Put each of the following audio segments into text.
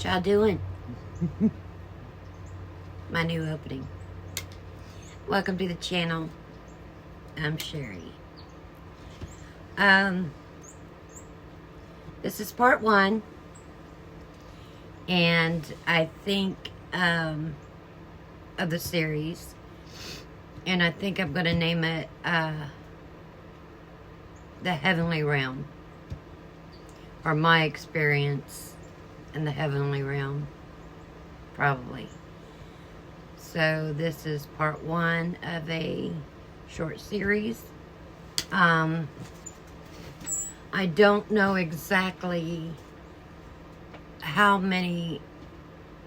y'all doing? My new opening. Welcome to the channel. I'm Sherry. This is part 1, and I think of the series, and I think I'm going to name it The Heavenly Realm, or my experience in the heavenly realm, probably. So this is part 1 of a short series. I don't know exactly how many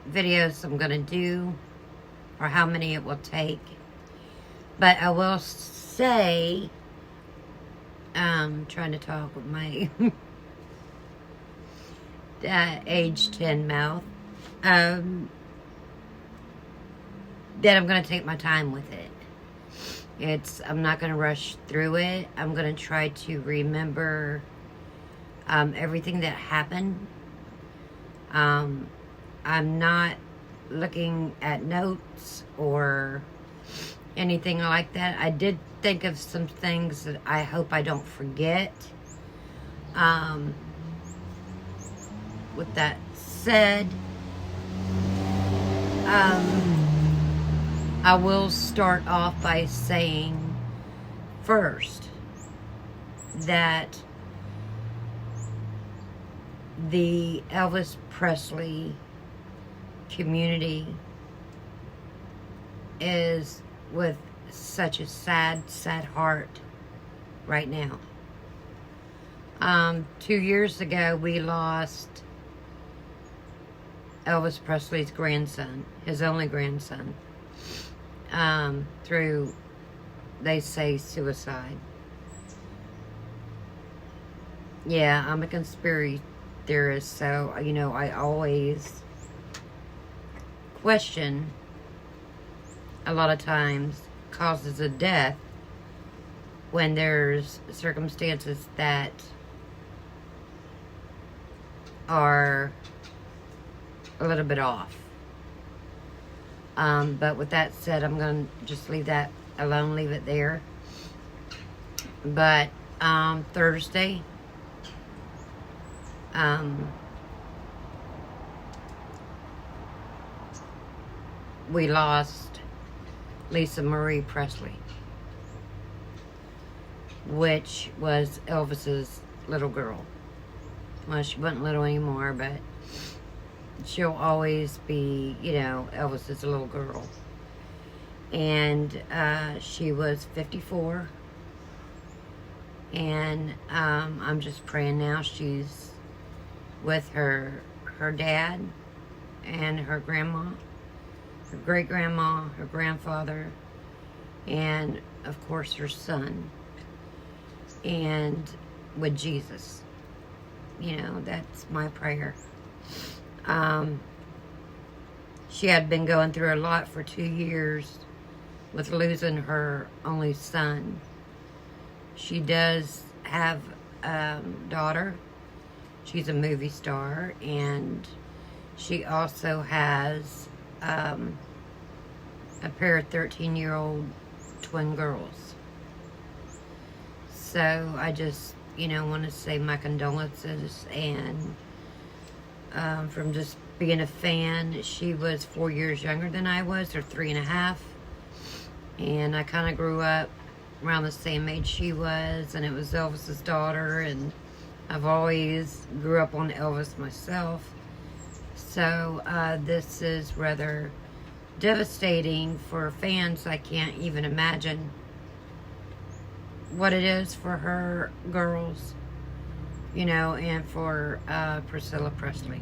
videos I'm going to do or how many it will take, but I will say, trying to talk with my age 10 mouth, that I'm going to take my time with it. I'm not going to rush through it. I'm going to try to remember everything that happened. I'm not looking at notes or anything like that. I did think of some things that I hope I don't forget. With that said, I will start off by saying first that the Elvis Presley community is with such a sad heart right now. 2 years ago, we lost Elvis Presley's grandson, his only grandson, through, they say, suicide. Yeah, I'm a conspiracy theorist, so, you know, I always question, a lot of times, causes of death when there's circumstances that are a little bit off. But with that said, I'm going to just leave that alone, leave it there. But Thursday, we lost Lisa Marie Presley, which was Elvis's little girl. Well, she wasn't little anymore, but she'll always be, you know, Elvis's little girl. And she was 54. And I'm just praying now she's with her dad and her grandma, her great-grandma, her grandfather, and, of course, her son. And with Jesus. You know, that's my prayer. She had been going through a lot for 2 years with losing her only son. She does have a daughter. She's a movie star, and she also has a pair of 13-year-old twin girls. So I just, you know, want to say my condolences, and from just being a fan. She was 4 years younger than I was, or 3.5, and I kind of grew up around the same age she was, and it was Elvis's daughter, and I've always grew up on Elvis myself. So this is rather devastating for fans. I can't even imagine what it is for her girls, you know, and for Priscilla Presley.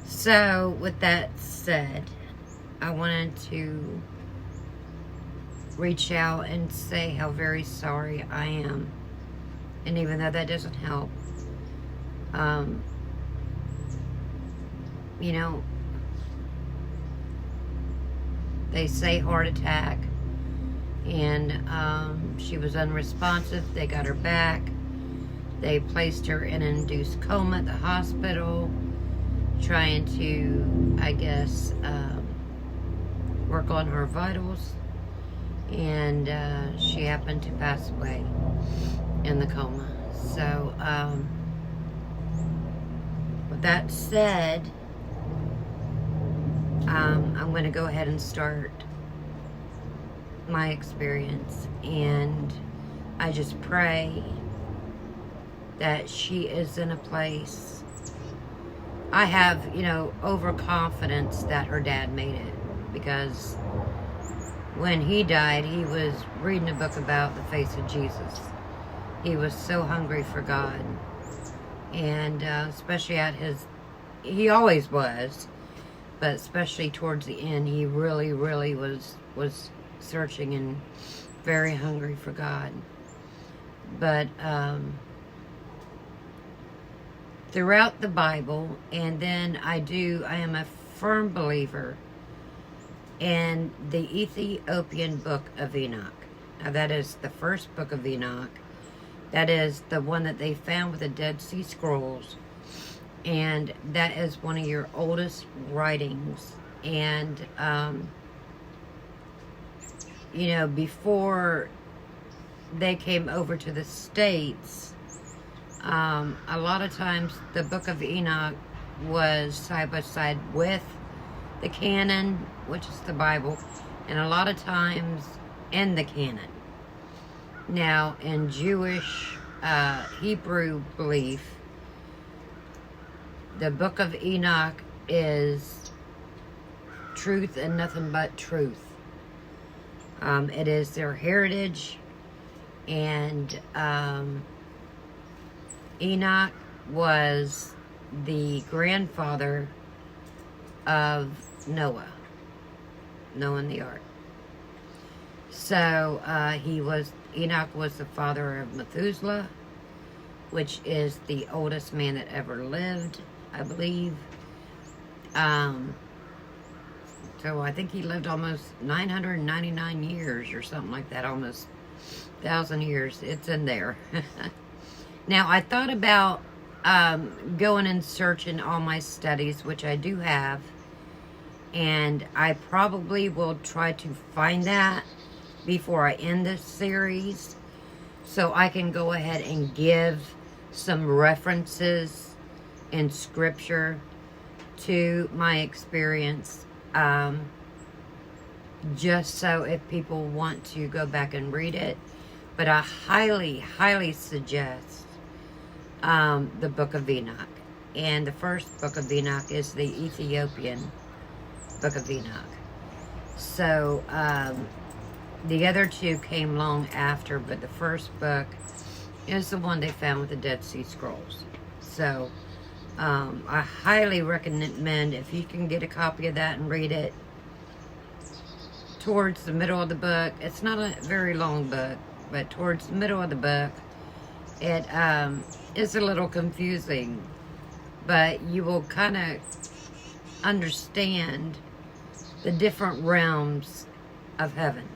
So, with that said, I wanted to reach out and say how very sorry I am. And even though that doesn't help, you know, they say heart attack, and she was unresponsive. They got her back. They placed her in an induced coma at the hospital. trying to, I guess, work on her vitals, and she happened to pass away in the coma. So, with that said, I'm going to go ahead and start my experience, and I just pray that she is in a place. I have, overconfidence that her dad made it, because when he died, he was reading a book about the face of Jesus. He was so hungry for God, and especially he always was, but especially towards the end, he really, really was searching and very hungry for God. But throughout the Bible, and then I am a firm believer in the Ethiopian book of Enoch. Now, that is the first book of Enoch. That is the one that they found with the Dead Sea Scrolls. And that is one of your oldest writings. And, before they came over to the States, a lot of times the book of Enoch was side by side with the canon, which is the Bible, and a lot of times in the canon. Now, in Jewish, Hebrew belief, the book of Enoch is truth and nothing but truth. It is their heritage, and Enoch was the grandfather of Noah and the ark. So Enoch was the father of Methuselah, which is the oldest man that ever lived, I believe. So I think he lived almost 999 years or something like that, almost 1,000 years. It's in there. Now, I thought about going and searching all my studies, which I do have, and I probably will try to find that before I end this series, so I can go ahead and give some references in scripture to my experience, just so if people want to go back and read it. But I highly, highly suggest the book of Enoch. And the first book of Enoch is the Ethiopian book of Enoch. So, the other two came long after, but the first book is the one they found with the Dead Sea Scrolls. So, I highly recommend, if you can get a copy of that and read it, towards the middle of the book. It's not a very long book, but towards the middle of the book, it is a little confusing, but you will kind of understand the different realms of heaven.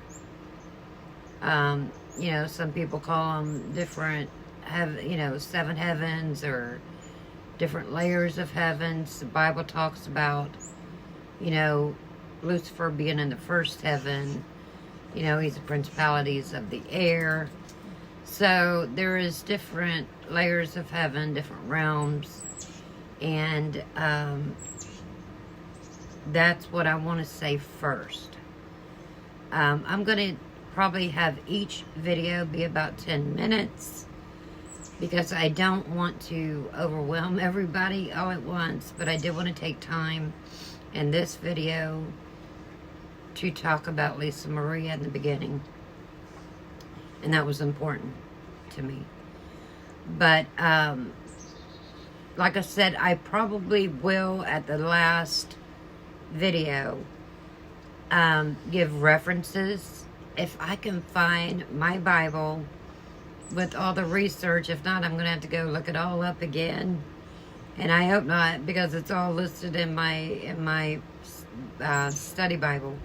Some people call them different, seven heavens, or different layers of heavens. The Bible talks about, Lucifer being in the first heaven. He's the principalities of the air. So there is different layers of heaven, different realms, and that's what I want to say first. I'm going to probably have each video be about 10 minutes, because I don't want to overwhelm everybody all at once, but I did want to take time in this video to talk about Lisa Maria in the beginning, and that was important to me. But like I said, I probably will at the last video give references if I can find my Bible with all the research. If not, I'm gonna have to go look it all up again, and I hope not, because it's all listed in my study Bible,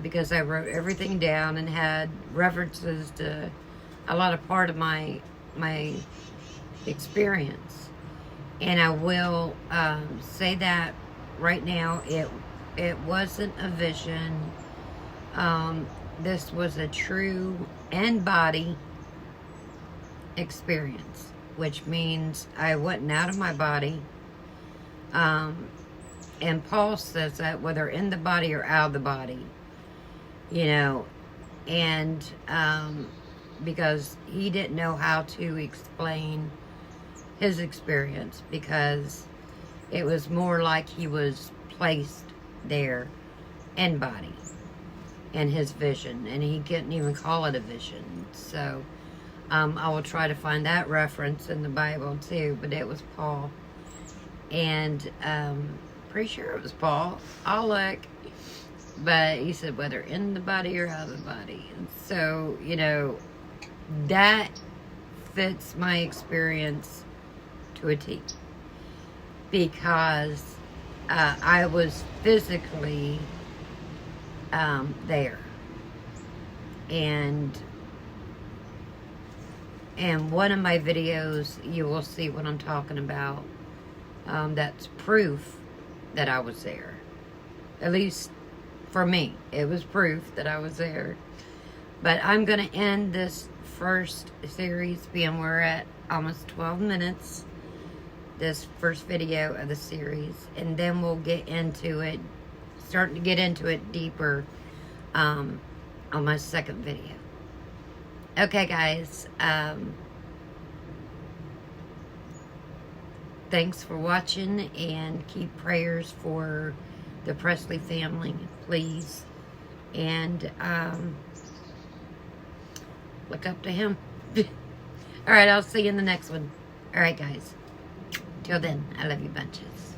because I wrote everything down and had references to a lot of part of my experience. And I will say that right now, it wasn't a vision. This was a true in-body experience, which means I wasn't out of my body. And Paul says that whether in the body or out of the body, you know, and because he didn't know how to explain his experience, because it was more like he was placed there in body in his vision, and he couldn't even call it a vision. So I will try to find that reference in the Bible too, but it was Paul, and pretty sure it was Paul. I'll look. But he said whether in the body or out of the body. And so, you know, that fits my experience to a T. Because I was physically there. And one of my videos, you will see what I'm talking about. That's proof that I was there. At least for me, it was proof that I was there. But I'm going to end this first series, being we're at almost 12 minutes, this first video of the series, and then we'll get into it, start to get into it deeper on my second video. Okay, guys, thanks for watching, and keep prayers for the Presley family, please, and look up to him. All right, I'll see you in the next one. All right, guys. Till then, I love you bunches.